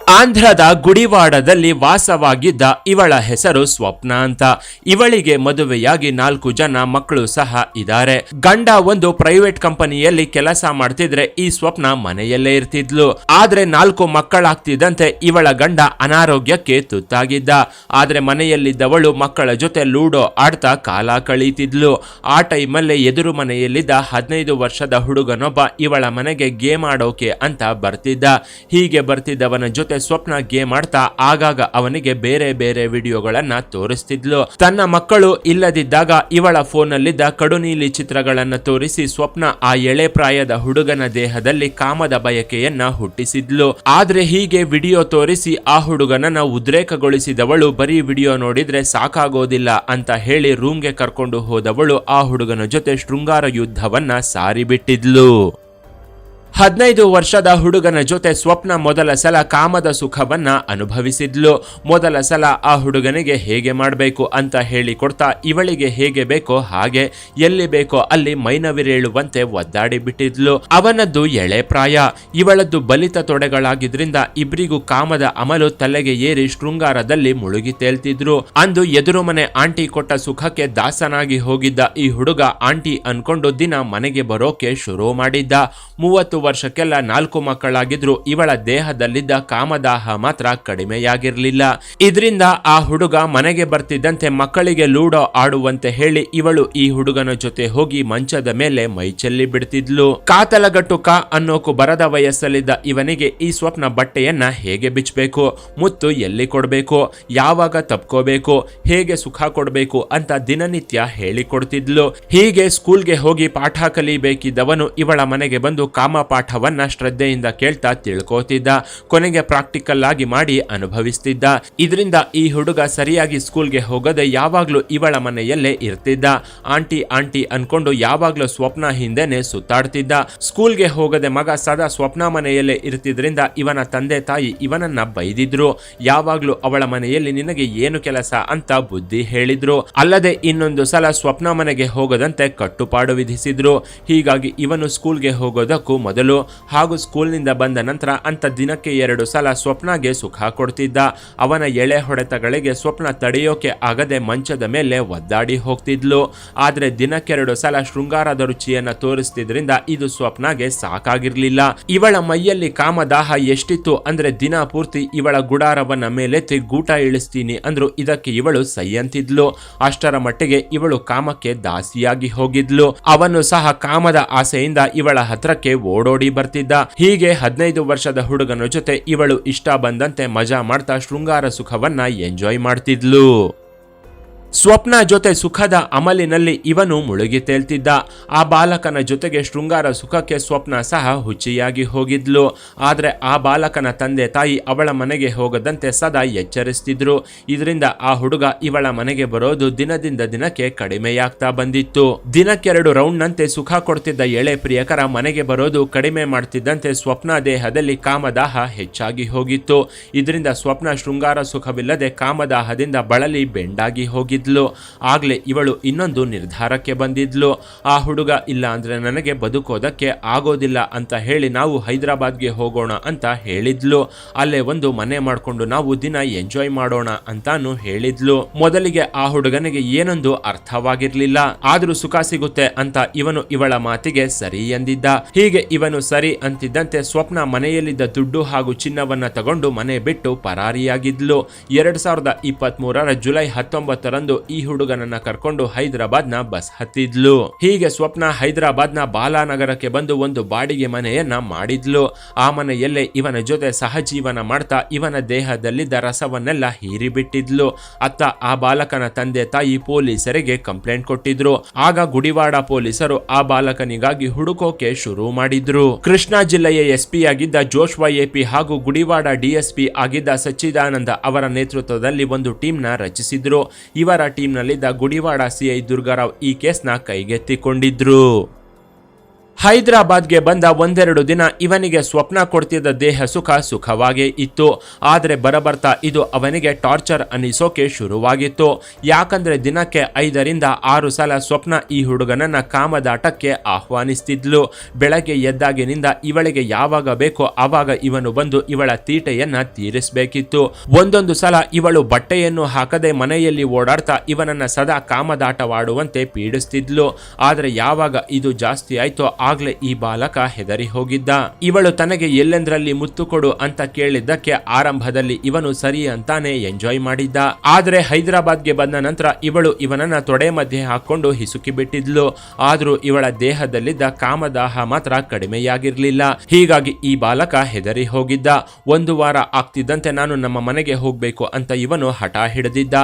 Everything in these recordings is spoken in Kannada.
ಆಂಧ್ರದ ಗುಡಿವಾಡದಲ್ಲಿ ವಾಸವಾಗಿದ್ದ ಇವಳ ಹೆಸರು ಸ್ವಪ್ನ ಅಂತ. ಇವಳಿಗೆ ಮದುವೆಯಾಗಿ 4 ಜನ ಮಕ್ಕಳು ಸಹ ಇದ್ದಾರೆ. ಗಂಡ ಒಂದು ಪ್ರೈವೇಟ್ ಕಂಪನಿಯಲ್ಲಿ ಕೆಲಸ ಮಾಡ್ತಿದ್ರೆ ಈ ಸ್ವಪ್ನ ಮನೆಯಲ್ಲೇ ಇರ್ತಿದ್ಲು. ಆದ್ರೆ 4 ಮಕ್ಕಳಾಗ್ತಿದ್ದಂತೆ ಇವಳ ಗಂಡ ಅನಾರೋಗ್ಯಕ್ಕೆ ತುತ್ತಾಗಿದ್ದ. ಆದ್ರೆ ಮನೆಯಲ್ಲಿದ್ದವಳು ಮಕ್ಕಳ ಜೊತೆ ಲೂಡೋ ಆಡ್ತಾ ಕಾಲ ಕಳೀತಿದ್ಲು. ಆ ಟೈಮಲ್ಲೇ ಎದುರು ಮನೆಯಲ್ಲಿದ್ದ 15 ವರ್ಷದ ಹುಡುಗನೊಬ್ಬ ಇವಳ ಮನೆಗೆ ಗೇಮ್ ಆಡೋಕೆ ಅಂತ ಬರ್ತಿದ್ದ. ಹೀಗೆ ಬರ್ತಿದ್ದವನ ಜೊತೆ ಸ್ವಪ್ನ ಗೇಮ್ ಆಡ್ತಾ ಆಗಾಗ ಅವನಿಗೆ ಬೇರೆ ಬೇರೆ ವಿಡಿಯೋಗಳನ್ನ ತೋರಿಸ್ತಿದ್ಲು. ತನ್ನ ಮಕ್ಕಳು ಇಲ್ಲದಿದ್ದಾಗ ಇವಳ ಫೋನ್ನಲ್ಲಿದ್ದ ಕಡುನೀಲಿ ಚಿತ್ರಗಳನ್ನ ತೋರಿಸಿ ಸ್ವಪ್ನ ಆ ಎಳೆ ಪ್ರಾಯದ ಹುಡುಗನ ದೇಹದಲ್ಲಿ ಕಾಮದ ಬಯಕೆಯನ್ನ ಹುಟ್ಟಿಸಿದ್ಲು. ಆದ್ರೆ ಹೀಗೆ ವಿಡಿಯೋ ತೋರಿಸಿ ಆ ಹುಡುಗನನ್ನ ಉದ್ರೇಕಗೊಳಿಸಿದವಳು ಬರೀ ವಿಡಿಯೋ ನೋಡಿದ್ರೆ ಸಾಕಾಗೋದಿಲ್ಲ ಅಂತ ಹೇಳಿ ರೂಮ್ಗೆ ಕರ್ಕೊಂಡು ಹೋದವಳು ಆ ಹುಡುಗನ ಜೊತೆ ಶೃಂಗಾರ ಯುದ್ಧವನ್ನ ಸಾರಿಬಿಟ್ಟಿದ್ಲು. 15 ವರ್ಷದ ಹುಡುಗನ ಜೊತೆ ಸ್ವಪ್ನ ಮೊದಲ ಸಲ ಕಾಮದ ಸುಖವನ್ನ ಅನುಭವಿಸಿದ್ಲು. ಮೊದಲ ಸಲ ಆ ಹುಡುಗನಿಗೆ ಹೇಗೆ ಮಾಡಬೇಕು ಅಂತ ಹೇಳಿಕೊಡ್ತಾ ಇವಳಿಗೆ ಹೇಗೆ ಬೇಕೋ ಹಾಗೆ ಎಲ್ಲಿ ಬೇಕೋ ಅಲ್ಲಿ ಮೈನವಿರೇಳುವಂತೆ ಒದ್ದಾಡಿ ಬಿಟ್ಟಿದ್ಲು. ಅವನದ್ದು ಎಳೆ ಪ್ರಾಯ, ಇವಳದ್ದು ಬಲಿತ ತೊಡೆಗಳಾಗಿದ್ರಿಂದ ಇಬ್ರಿಗೂ ಕಾಮದ ಅಮಲು ತಲೆಗೆ ಏರಿ ಶೃಂಗಾರದಲ್ಲಿ ಮುಳುಗಿ ತೇಲ್ತಿದ್ರು. ಅಂದು ಎದುರು ಮನೆ ಆಂಟಿ ಕೊಟ್ಟ ಸುಖಕ್ಕೆ ದಾಸನಾಗಿ ಹೋಗಿದ್ದ ಈ ಹುಡುಗ ಆಂಟಿ ಅನ್ಕೊಂಡು ದಿನ ಮನೆಗೆ ಬರೋಕೆ ಶುರು ಮಾಡಿದ್ದ. 30 ವರ್ಷಕ್ಕೆಲ್ಲ 4 ಮಕ್ಕಳಾಗಿದ್ರು ಇವಳ ದೇಹದಲ್ಲಿದ್ದ ಕಾಮದಾಹ ಮಾತ್ರ ಕಡಿಮೆಯಾಗಿರ್ಲಿಲ್ಲ. ಇದರಿಂದ ಆ ಹುಡುಗ ಮನೆಗೆ ಬರ್ತಿದ್ದಂತೆ ಮಕ್ಕಳಿಗೆ ಲೂಡೋ ಆಡುವಂತೆ ಹೇಳಿ ಇವಳು ಈ ಹುಡುಗನ ಜೊತೆ ಹೋಗಿ ಮಂಚದ ಮೇಲೆ ಮೈ ಚೆಲ್ಲಿ ಬಿಡ್ತಿದ್ಲು. ಕಾತಲಗಟ್ಟು ಅನ್ನೋಕು ಬರದ ವಯಸ್ಸಲ್ಲಿದ್ದ ಇವನಿಗೆ ಈ ಸ್ವಪ್ನ ಬಟ್ಟೆಯನ್ನ ಹೇಗೆ ಬಿಚ್ಚಬೇಕು, ಮುತ್ತು ಎಲ್ಲಿ ಕೊಡಬೇಕು, ಯಾವಾಗ ತಪ್ಕೋಬೇಕು, ಹೇಗೆ ಸುಖ ಕೊಡಬೇಕು ಅಂತ ದಿನನಿತ್ಯ ಹೇಳಿಕೊಡ್ತಿದ್ಲು. ಹೀಗೆ ಸ್ಕೂಲ್ಗೆ ಹೋಗಿ ಪಾಠ ಕಲಿಬೇಕಿದ್ದವನು ಇವಳ ಮನೆಗೆ ಬಂದು ಕಾಮ ಪಾಠವನ್ನ ಶ್ರದ್ಧೆಯಿಂದ ಕೇಳ್ತಾ ತಿಳ್ಕೋತಿದ್ದ. ಕೊನೆಗೆ ಪ್ರಾಕ್ಟಿಕಲ್ ಆಗಿ ಮಾಡಿ ಅನುಭವಿಸ್ತಿದ್ದ. ಇದರಿಂದ ಈ ಹುಡುಗ ಸರಿಯಾಗಿ ಸ್ಕೂಲ್ಗೆ ಹೋಗದೆ ಯಾವಾಗ್ಲೂ ಇವಳ ಮನೆಯಲ್ಲೇ ಇರ್ತಿದ್ದ. ಆಂಟಿ ಆಂಟಿ ಅನ್ಕೊಂಡು ಯಾವಾಗ್ಲೂ ಸ್ವಪ್ನ ಹಿಂದೆನೆ ಸುತ್ತಾಡ್ತಿದ್ದ. ಸ್ಕೂಲ್ಗೆ ಹೋಗದೆ ಮಗ ಸದಾ ಸ್ವಪ್ನ ಮನೆಯಲ್ಲೇ ಇರ್ತಿದ್ರಿಂದ ಇವನ ತಂದೆ ತಾಯಿ ಇವನನ್ನ ಬೈದಿದ್ರು. ಯಾವಾಗ್ಲೂ ಅವಳ ಮನೆಯಲ್ಲಿ ನಿನಗೆ ಏನು ಕೆಲಸ ಅಂತ ಬುದ್ಧಿ ಹೇಳಿದ್ರು. ಅಲ್ಲದೆ ಇನ್ನೊಂದು ಸಲ ಸ್ವಪ್ನ ಮನೆಗೆ ಹೋಗದಂತೆ ಕಟ್ಟುಪಾಡು ವಿಧಿಸಿದ್ರು. ಹೀಗಾಗಿ ಇವನು ಸ್ಕೂಲ್ಗೆ ಹೋಗೋದಕ್ಕೂ ಮೊದಲು ಹಾಗೂ ಸ್ಕೂಲ್ನಿಂದ ಬಂದ ನಂತರ ಅಂತ ದಿನಕ್ಕೆ 2 ಸಲ ಸ್ವಪ್ನಗೆ ಸುಖ ಕೊಡ್ತಿದ್ದ. ಅವನ ಎಳೆ ಹೊಡೆತಗಳಿಗೆ ಸ್ವಪ್ನ ತಡೆಯೋಕೆ ಆಗದೆ ಮಂಚದ ಮೇಲೆ ಒದ್ದಾಡಿ ಹೋಗ್ತಿದ್ಲು. ಆದ್ರೆ ದಿನಕ್ಕೆ 2 ಸಲ ಶೃಂಗಾರದ ರುಚಿಯನ್ನ ತೋರಿಸ್ತಿದ್ರಿಂದ ಇದು ಸ್ವಪ್ನಗೆ ಸಾಕಾಗಿರ್ಲಿಲ್ಲ. ಇವಳ ಮೈಯಲ್ಲಿ ಕಾಮದಾಹ ಎಷ್ಟಿತ್ತು ಅಂದ್ರೆ ದಿನ ಪೂರ್ತಿ ಇವಳ ಗುಡಾರವನ್ನ ಮೇಲೆತ್ತಿ ಗೂಟ ಇಳಿಸ್ತೀನಿ ಅಂದ್ರು ಇದಕ್ಕೆ ಇವಳು ಸೈ ಅಂತಿದ್ಲು. ಅಷ್ಟರ ಮಟ್ಟಿಗೆ ಇವಳು ಕಾಮಕ್ಕೆ ದಾಸಿಯಾಗಿ ಹೋಗಿದ್ಲು. ಅವನು ಸಹ ಕಾಮದ ಆಸೆಯಿಂದ ಇವಳ ಹತ್ರಕ್ಕೆ ಓಡೋಡಿ ಬರ್ತಿದ್ದ. ಹೀಗೆ 15 ವರ್ಷದ ಹುಡುಗನ ಜೊತೆ ಇವಳು ಇಷ್ಟ ಬಂದಂತೆ ಮಜಾ ಮಾಡ್ತಾ ಶೃಂಗಾರ ಸುಖವನ್ನ ಎಂಜಾಯ್ ಮಾಡ್ತಿದ್ಲು. ಸ್ವಪ್ನ ಜೊತೆ ಸುಖದ ಅಮಲಿನಲ್ಲಿ ಇವನು ಮುಳುಗಿ ತೇಲ್ತಿದ್ದ. ಆ ಬಾಲಕನ ಜೊತೆಗೆ ಶೃಂಗಾರ ಸುಖಕ್ಕೆ ಸ್ವಪ್ನ ಸಹ ಹುಚ್ಚಿಯಾಗಿ ಹೋಗಿದ್ಲು. ಆದ್ರೆ ಆ ಬಾಲಕನ ತಂದೆ ತಾಯಿ ಅವಳ ಮನೆಗೆ ಹೋಗದಂತೆ ಸದಾ ಎಚ್ಚರಿಸ್ತಿದ್ರು. ಇದರಿಂದ ಆ ಹುಡುಗ ಇವಳ ಮನೆಗೆ ಬರೋದು ದಿನದಿಂದ ದಿನಕ್ಕೆ ಕಡಿಮೆಯಾಗ್ತಾ ಬಂದಿತ್ತು. ದಿನಕ್ಕೆ 2 ರೌಂಡ್ನಂತೆ ಸುಖ ಕೊಡ್ತಿದ್ದ ಎಳೆ ಪ್ರಿಯಕರ ಮನೆಗೆ ಬರೋದು ಕಡಿಮೆ ಮಾಡ್ತಿದ್ದಂತೆ ಸ್ವಪ್ನ ದೇಹದಲ್ಲಿ ಕಾಮದಾಹ ಹೆಚ್ಚಾಗಿ ಹೋಗಿತ್ತು. ಇದರಿಂದ ಸ್ವಪ್ನ ಶೃಂಗಾರ ಸುಖವಿಲ್ಲದೆ ಕಾಮದಾಹದಿಂದ ಬಳಲಿ ಬೆಂಡಾಗಿ ಹೋಗಿದ್ಲು. ಆಗ್ಲೇ ಇವಳು ಇನ್ನೊಂದು ನಿರ್ಧಾರಕ್ಕೆ ಬಂದಿದ್ಲು. ಆ ಹುಡುಗ ಇಲ್ಲ ಅಂದ್ರೆ ನನಗೆ ಬದುಕೋದಕ್ಕೆ ಆಗೋದಿಲ್ಲ ಅಂತ ಹೇಳಿ ನಾವು ಹೈದರಾಬಾದ್ಗೆ ಹೋಗೋಣ ಅಂತ ಹೇಳಿದ್ಲು. ಅಲ್ಲೇ ಒಂದು ಮನೆ ಮಾಡ್ಕೊಂಡು ನಾವು ದಿನ ಎಂಜಾಯ್ ಮಾಡೋಣ ಅಂತಾನು ಹೇಳಿದ್ಲು. ಮೊದಲಿಗೆ ಆ ಹುಡುಗನಿಗೆ ಏನೊಂದು ಅರ್ಥವಾಗಿರ್ಲಿಲ್ಲ. ಆದ್ರೂ ಸುಖ ಸಿಗುತ್ತೆ ಅಂತ ಇವನು ಇವಳ ಮಾತಿಗೆ ಸರಿ ಎಂದಿದ್ದ. ಹೀಗೆ ಇವನು ಸರಿ ಅಂತಿದ್ದಂತೆ ಸ್ವಪ್ನ ಮನೆಯಲ್ಲಿದ್ದ ದುಡ್ಡು ಹಾಗೂ ಚಿನ್ನವನ್ನ ತಗೊಂಡು ಮನೆ ಬಿಟ್ಟು ಪರಾರಿಯಾಗಿದ್ಲು. 2023 ಜುಲೈ 19 ಈ ಹುಡುಗನನ್ನ ಕರ್ಕೊಂಡು ಹೈದರಾಬಾದ್ನ ಬಸ್ ಹತ್ತಿದ್ಲು. ಹೀಗೆ ಸ್ವಪ್ನ ಹೈದರಾಬಾದ್ನ ಬಾಲಾನಗರಕ್ಕೆ ಬಂದು ಒಂದು ಬಾಡಿಗೆ ಮನೆಯನ್ನ ಮಾಡಿದ್ಲು. ಆ ಮನೆಯಲ್ಲೇ ಇವನ ಜೊತೆ ಸಹಜೀವನ ಮಾಡ್ತಾ ಇವನ ದೇಹದಲ್ಲಿದ್ದ ರಸವನ್ನೆಲ್ಲ ಹೀರಿಬಿಟ್ಟಿದ್ಲು. ಅತ್ತ ಆ ಬಾಲಕನ ತಂದೆ ತಾಯಿ ಪೊಲೀಸರಿಗೆ ಕಂಪ್ಲೇಂಟ್ ಕೊಟ್ಟಿದ್ರು. ಆಗ ಗುಡಿವಾಡ ಪೊಲೀಸರು ಆ ಬಾಲಕನಿಗಾಗಿ ಹುಡುಕೋಕೆ ಶುರು ಮಾಡಿದ್ರು. ಕೃಷ್ಣಾ ಜಿಲ್ಲೆಯ ಎಸ್ಪಿ ಆಗಿದ್ದ ಜೋಶ್ವಾ ಎಪಿ ಹಾಗೂ ಗುಡಿವಾಡ ಡಿಎಸ್ಪಿ ಆಗಿದ್ದ ಸಚ್ಚಿದಾನಂದ ಅವರ ನೇತೃತ್ವದಲ್ಲಿ ಒಂದು ಟೀಮ್ ನ ರಚಿಸಿದ್ರು. ಇವರ ಟೀಮ್ನಲ್ಲಿದ್ದ ಗುಡಿವಾಡ ಸಿಐ ದುರ್ಗಾರಾವ್ ಈ ಕೇಸ್ನ ಕೈಗೆತ್ತಿಕೊಂಡಿದ್ರು. ಹೈದರಾಬಾದ್ಗೆ ಬಂದ ಒಂದೆರಡು ದಿನ ಇವನಿಗೆ ಸ್ವಪ್ನ ಕೊಡ್ತಿದ್ದ ದೇಹ ಸುಖವಾಗೇ ಇತ್ತು. ಆದರೆ ಬರಬರ್ತಾ ಇದು ಅವನಿಗೆ ಟಾರ್ಚರ್ ಅನಿಸೋಕೆ ಶುರುವಾಗಿತ್ತು. ಯಾಕಂದ್ರೆ ದಿನಕ್ಕೆ 5ರಿಂದ 6 ಸಲ ಸ್ವಪ್ನ ಈ ಹುಡುಗನನ್ನ ಕಾಮದಾಟಕ್ಕೆ ಆಹ್ವಾನಿಸ್ತಿದ್ಲು. ಬೆಳಗ್ಗೆ ಎದ್ದಾಗಿನಿಂದ ಇವಳಿಗೆ ಯಾವಾಗ ಬೇಕೋ ಆವಾಗ ಇವನು ಬಂದು ಇವಳ ತೀಟೆಯನ್ನ ತೀರಿಸಬೇಕಿತ್ತು. ಒಂದೊಂದು ಸಲ ಇವಳು ಬಟ್ಟೆಯನ್ನು ಹಾಕದೆ ಮನೆಯಲ್ಲಿ ಓಡಾಡ್ತಾ ಇವನನ್ನ ಸದಾ ಕಾಮದಾಟವಾಡುವಂತೆ ಪೀಡಿಸ್ತಿದ್ಲು. ಆದರೆ ಯಾವಾಗ ಇದು ಜಾಸ್ತಿ ಆಯ್ತೋ ಆಗ್ಲೇ ಈ ಬಾಲಕ ಹೆದರಿ ಹೋಗಿದ್ದ. ಇವಳು ತನಗೆ ಎಲ್ಲೆಂದ್ರಲ್ಲಿ ಮುತ್ತು ಕೊಡು ಅಂತ ಕೇಳಿದ್ದಕ್ಕೆ ಆರಂಭದಲ್ಲಿ ಇವನು ಸರಿ ಅಂತಾನೆ ಎಂಜಾಯ್ ಮಾಡಿದ್ದ. ಆದ್ರೆ ಹೈದರಾಬಾದ್ಗೆ ಬಂದ ನಂತರ ಇವಳು ಇವನನ್ನ ತೊಡೆ ಮಧ್ಯೆ ಹಾಕೊಂಡು ಹಿಸುಕಿ ಬಿಟ್ಟಿದ್ಲು. ಆದ್ರೂ ಇವಳ ದೇಹದಲ್ಲಿದ್ದ ಕಾಮದಾಹ ಮಾತ್ರ ಕಡಿಮೆಯಾಗಿರ್ಲಿಲ್ಲ. ಹೀಗಾಗಿ ಈ ಬಾಲಕ ಹೆದರಿ ಹೋಗಿದ್ದ. 1 ವಾರ ಆಗ್ತಿದ್ದಂತೆ ನಾನು ನಮ್ಮ ಮನೆಗೆ ಹೋಗ್ಬೇಕು ಅಂತ ಇವನು ಹಠ ಹಿಡಿದಿದ್ದ.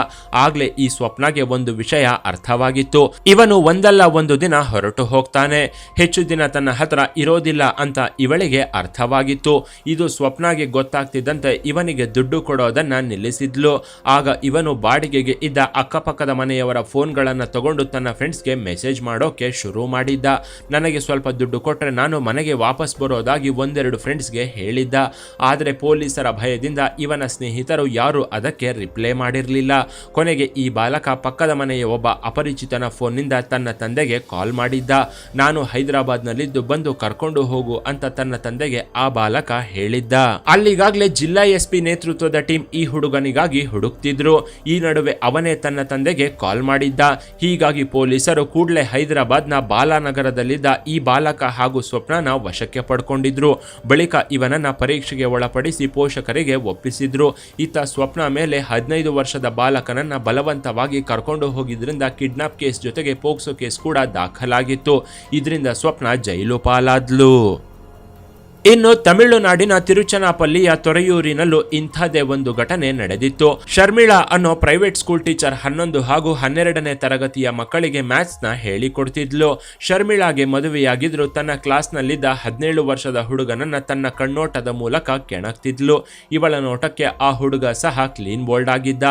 ಆಗ್ಲೇ ಈ ಸ್ವಪ್ನಗೆ ಒಂದು ವಿಷಯ ಅರ್ಥವಾಗಿತ್ತು. ಇವನು ಒಂದಲ್ಲ ಒಂದು ದಿನ ಹೊರಟು ಹೋಗ್ತಾನೆ, ಹೆಚ್ಚು ದಿನ ತನ್ನ ಹತ್ರ ಇರೋದಿಲ್ಲ ಅಂತ ಇವಳಿಗೆ ಅರ್ಥವಾಗಿತ್ತು. ಇದು ಸ್ವಪ್ನಗೆ ಗೊತ್ತಾಗ್ತಿದ್ದಂತೆ ಇವನಿಗೆ ದುಡ್ಡು ಕೊಡೋದನ್ನ ನಿಲ್ಲಿಸಿದ್ಲು. ಆಗ ಇವನು ಬಾಡಿಗೆಗೆ ಇದ್ದ ಅಕ್ಕಪಕ್ಕದ ಮನೆಯವರ ಫೋನ್ಗಳನ್ನ ತಗೊಂಡು ತನ್ನ ಫ್ರೆಂಡ್ಸ್ಗೆ ಮೆಸೇಜ್ ಮಾಡೋಕೆ ಶುರು ಮಾಡಿದ್ದ. ನನಗೆ ಸ್ವಲ್ಪ ದುಡ್ಡು ಕೊಟ್ರೆ ನಾನು ಮನೆಗೆ ವಾಪಸ್ ಬರೋದಾಗಿ ಒಂದೆರಡು ಫ್ರೆಂಡ್ಸ್ಗೆ ಹೇಳಿದ್ದ. ಆದರೆ ಪೊಲೀಸರ ಭಯದಿಂದ ಇವನ ಸ್ನೇಹಿತರು ಯಾರು ಅದಕ್ಕೆ ರಿಪ್ಲೈ ಮಾಡಿರಲಿಲ್ಲ. ಕೊನೆಗೆ ಈ ಬಾಲಕ ಪಕ್ಕದ ಮನೆಯ ಒಬ್ಬ ಅಪರಿಚಿತನ ಫೋನ್ನಿಂದ ತನ್ನ ತಂದೆಗೆ ಕಾಲ್ ಮಾಡಿದ್ದ. ನಾನು ಹೈದರಾಬಾದ್ನಲ್ಲಿದ್ದು ಬಂದು ಕರ್ಕೊಂಡು ಹೋಗು ಅಂತ ತನ್ನ ತಂದೆಗೆ ಆ ಬಾಲಕ ಹೇಳಿದ್ದ. ಅಲ್ಲಿಗಾಗ್ಲೇ ಜಿಲ್ಲಾ ಎಸ್ಪಿ ನೇತೃತ್ವದ ಟೀಮ್ ಈ ಹುಡುಗನಿಗಾಗಿ ಹುಡುಕ್ತಿದ್ರು. ಈ ನಡುವೆ ಅವನೇ ತನ್ನ ತಂದೆಗೆ ಕಾಲ್ ಮಾಡಿದ್ದ. ಹೀಗಾಗಿ ಪೊಲೀಸರು ಕೂಡಲೇ ಹೈದರಾಬಾದ್ನ ಬಾಲಾನಗರದಲ್ಲಿದ್ದ ಈ ಬಾಲಕ ಹಾಗೂ ಸ್ವಪ್ನನ ವಶಕ್ಕೆ ಪಡ್ಕೊಂಡಿದ್ರು. ಬಳಿಕ ಇವನನ್ನ ಪರೀಕ್ಷೆಗೆ ಒಳಪಡಿಸಿ ಪೋಷಕರಿಗೆ ಒಪ್ಪಿಸಿದ್ರು. ಇತ್ತ ಸ್ವಪ್ನ ಮೇಲೆ 15 ವರ್ಷದ ಬಾಲಕನನ್ನ ಬಲವಂತವಾಗಿ ಕರ್ಕೊಂಡು ಹೋಗಿದ್ರಿಂದ ಕಿಡ್ನಾಪ್ ಕೇಸ್ ಜೊತೆಗೆ ಪೋಕ್ಸೋ ಕೇಸ್ ಕೂಡ ದಾಖಲಾಗಿತ್ತು. ಇದರಿಂದ ಸ್ವಪ್ನ ಜೈಲು ಪಾಲಾದ್ಲು. ಇನ್ನು ತಮಿಳುನಾಡಿನ ತಿರುಚನಾಪಲ್ಲಿಯ ತೊರೆಯೂರಿನಲ್ಲೂ ಇಂಥದೇ ಒಂದು ಘಟನೆ ನಡೆದಿತ್ತು. ಶರ್ಮಿಳಾ ಅನ್ನೋ ಪ್ರೈವೇಟ್ ಸ್ಕೂಲ್ ಟೀಚರ್ 11 ಹಾಗೂ 12ನೇ ತರಗತಿಯ ಮಕ್ಕಳಿಗೆ ಮ್ಯಾಥ್ಸ್ ನ ಹೇಳಿಕೊಡ್ತಿದ್ಲು. ಶರ್ಮಿಳಾಗೆ ಮದುವೆಯಾಗಿದ್ರು ತನ್ನ ಕ್ಲಾಸ್ನಲ್ಲಿದ್ದ 17 ವರ್ಷದ ಹುಡುಗನನ್ನ ತನ್ನ ಕಣ್ಣೋಟದ ಮೂಲಕ ಕೆಣಕ್ತಿದ್ಲು. ಇವಳ ನೋಟಕ್ಕೆ ಆ ಹುಡುಗ ಸಹ ಕ್ಲೀನ್ ಬೋಲ್ಡ್ ಆಗಿದ್ದ.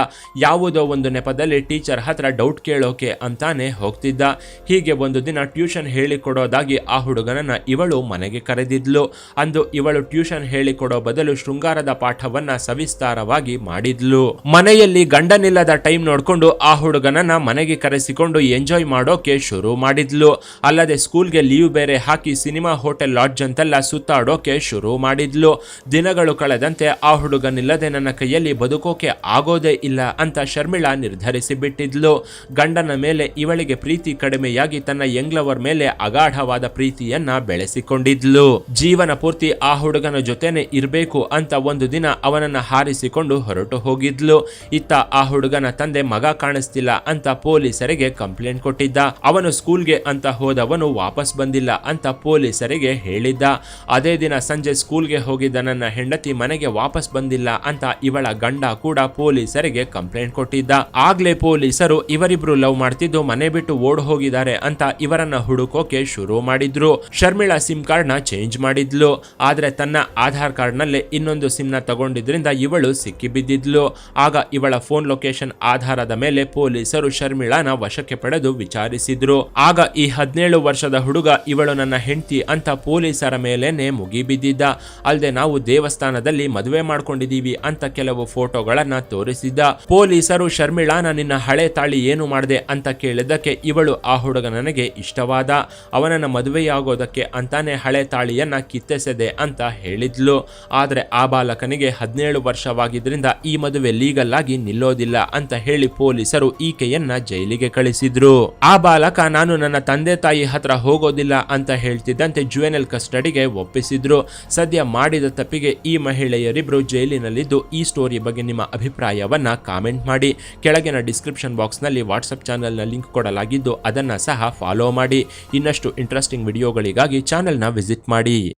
ಯಾವುದೋ ಒಂದು ನೆಪದಲ್ಲಿ ಟೀಚರ್ ಹತ್ರ ಡೌಟ್ ಕೇಳೋಕೆ ಅಂತಾನೆ ಹೋಗ್ತಿದ್ದ. ಹೀಗೆ ಒಂದು ದಿನ ಟ್ಯೂಷನ್ ಹೇಳಿಕೊಡೋದಾಗಿ ಆ ಹುಡುಗನನ್ನ ಇವಳು ಮನೆಗೆ ಕರೆದಿದ್ಲು. ಅಂದು ಇವಳು ಟ್ಯೂಷನ್ ಹೇಳಿಕೊಡೋ ಬದಲು ಶೃಂಗಾರದ ಪಾಠವನ್ನ ಸವಿಸ್ತಾರವಾಗಿ ಮಾಡಿದ್ಲು. ಮನೆಯಲ್ಲಿ ಗಂಡನಿಲ್ಲದ ಟೈಮ್ ನೋಡ್ಕೊಂಡು ಆ ಹುಡುಗನನ್ನ ಮನೆಗೆ ಕರೆಸಿಕೊಂಡು ಎಂಜಾಯ್ ಮಾಡೋಕೆ ಶುರು ಮಾಡಿದ್ಲು. ಅಲ್ಲದೆ ಸ್ಕೂಲ್ಗೆ ಲೀವ್ ಬೇರೆ ಹಾಕಿ ಸಿನಿಮಾ, ಹೋಟೆಲ್, ಲಾಡ್ಜ್ ಅಂತೆಲ್ಲ ಸುತ್ತಾಡೋಕೆ ಶುರು ಮಾಡಿದ್ಲು. ದಿನಗಳು ಕಳೆದಂತೆ ಆ ಹುಡುಗನಿಲ್ಲದೆ ನನ್ನ ಕೈಯಲ್ಲಿ ಬದುಕೋಕೆ ಆಗೋದೇ ಇಲ್ಲ ಅಂತ ಶರ್ಮಿಳಾ ನಿರ್ಧರಿಸಿ ಬಿಟ್ಟಿದ್ಲು. ಗಂಡನ ಮೇಲೆ ಇವಳಿಗೆ ಪ್ರೀತಿ ಕಡಿಮೆಯಾಗಿ ತನ್ನ ಯಂಗ್ಲವರ್ ಮೇಲೆ ಅಗಾಢವಾದ ಪ್ರೀತಿಯನ್ನ ಬೆಳೆಸಿಕೊಂಡಿದ್ಲು. ಜೀವನ ಪೂರ್ತಿ ಆ ಹುಡುಗನ ಜೊತೆನೆ ಇರಬೇಕು ಅಂತ ಒಂದು ದಿನ ಅವನನ್ನ ಹಾರಿಸಿಕೊಂಡು ಹೊರಟು ಹೋಗಿದ್ಲು. ಇತ್ತ ಆ ಹುಡುಗನ ತಂದೆ ಮಗ ಕಾಣಿಸ್ತಿಲ್ಲ ಅಂತ ಪೊಲೀಸರಿಗೆ ಕಂಪ್ಲೇಂಟ್ ಕೊಟ್ಟಿದ್ದ. ಅವನು ಸ್ಕೂಲ್ಗೆ ಅಂತ ಹೋದವನು ವಾಪಸ್ ಬಂದಿಲ್ಲ ಅಂತ ಪೊಲೀಸರಿಗೆ ಹೇಳಿದ್ದ. ಅದೇ ದಿನ ಸಂಜೆ ಸ್ಕೂಲ್ಗೆ ಹೋಗಿದ್ದ ನನ್ನ ಹೆಂಡತಿ ಮನೆಗೆ ವಾಪಸ್ ಬಂದಿಲ್ಲ ಅಂತ ಇವಳ ಗಂಡ ಕೂಡ ಪೊಲೀಸರಿಗೆ ಕಂಪ್ಲೇಂಟ್ ಕೊಟ್ಟಿದ್ದ. ಆಗ್ಲೇ ಪೊಲೀಸರು ಇವರಿಬ್ರು ಲವ್ ಮಾಡ್ತಿದ್ದು ಮನೆ ಬಿಟ್ಟು ಓಡ್ ಹೋಗಿದ್ದಾರೆ ಅಂತ ಇವರನ್ನ ಹುಡುಕೋಕೆ ಶುರು ಮಾಡಿದ್ರು. ಶರ್ಮಿಳಾ ಸಿಮ್ ಕಾರ್ಡ್ ನ ಚೇಂಜ್ ಮಾಡಿದ್ಲು. ಆದ್ರೆ ತನ್ನ ಆಧಾರ್ ಕಾರ್ಡ್ ನಲ್ಲೇ ಇನ್ನೊಂದು ಸಿಮ್ ನ ತಗೊಂಡಿದ್ರಿಂದ ಇವಳು ಸಿಕ್ಕಿ ಬಿದ್ದಿದ್ಲು. ಆಗ ಇವಳ ಫೋನ್ ಲೊಕೇಶನ್ ಆಧಾರದ ಮೇಲೆ ಪೊಲೀಸರು ಶರ್ಮಿಳಾನ ವಶಕ್ಕೆ ಪಡೆದು ವಿಚಾರಿಸಿದ್ರು. ಆಗ ಈ 17 ವರ್ಷದ ಹುಡುಗ ಇವಳು ನನ್ನ ಹೆಂಡತಿ ಅಂತ ಪೊಲೀಸರ ಮೇಲೇನೆ ಮುಗಿಬಿದ್ದಿದ್ದ. ಅಲ್ಲದೆ ನಾವು ದೇವಸ್ಥಾನದಲ್ಲಿ ಮದುವೆ ಮಾಡ್ಕೊಂಡಿದೀವಿ ಅಂತ ಕೆಲವು ಫೋಟೋಗಳನ್ನ ತೋರಿಸಿದ್ದ. ಪೊಲೀಸರು ಶರ್ಮಿಳಾನ ನಿನ್ನ ಹಳೆ ತಾಳಿ ಏನು ಮಾಡಿದೆ ಅಂತ ಕೇಳಿದ್ದಕ್ಕೆ ಇವಳು ಆ ಹುಡುಗ ನನಗೆ ಇಷ್ಟವಾದ, ಅವನನ್ನ ಮದುವೆಯಾಗೋದಕ್ಕೆ ಅಂತಾನೆ ಹಳೆ ತಾಳಿಯನ್ನ ಕಿತ್ತೆಸೆದೆ ಅಂತ ಹೇಳಿದ್ಲು. ಆದ್ರೆ ಆ ಬಾಲಕನಿಗೆ 17 ವರ್ಷವಾಗಿದ್ರಿಂದ ಈ ಮದುವೆ ಲೀಗಲ್ ಆಗಿ ನಿಲ್ಲೋದಿಲ್ಲ ಅಂತ ಹೇಳಿ ಪೊಲೀಸರು ಈಕೆಯನ್ನ ಜೈಲಿಗೆ ಕಳಿಸಿದ್ರು. ಆ ಬಾಲಕ ನಾನು ನನ್ನ ತಂದೆ ತಾಯಿ ಹತ್ರ ಹೋಗೋದಿಲ್ಲ ಅಂತ ಹೇಳ್ತಿದ್ದಂತೆ ಜುವೆನಲ್ ಕಸ್ಟಡಿಗೆ ಒಪ್ಪಿಸಿದ್ರು. ಸದ್ಯ ಮಾಡಿದ ತಪ್ಪಿಗೆ ಈ ಮಹಿಳೆಯರಿಬ್ರು ಜೈಲಿನಲ್ಲಿದ್ದು ಈ ಸ್ಟೋರಿ ಬಗ್ಗೆ ನಿಮ್ಮ ಅಭಿಪ್ರಾಯವನ್ನ ಕಾಮೆಂಟ್ ಮಾಡಿ. ಕೆಳಗಿನ ಡಿಸ್ಕ್ರಿಪ್ಷನ್ ಬಾಕ್ಸ್ ನಲ್ಲಿ ವಾಟ್ಸ್ಆಪ್ ಚಾನೆಲ್ ನ ಲಿಂಕ್ ಕೊಡಲಾಗಿದ್ದು ಅದನ್ನ ಸಹ ಫಾಲೋ ಮಾಡಿ. ಇನ್ನಷ್ಟು ಇಂಟ್ರೆಸ್ಟಿಂಗ್ ವಿಡಿಯೋಗಳಿಗಾಗಿ ಚಾನೆಲ್ ನ ವಿಸಿಟ್ ಮಾಡಿ.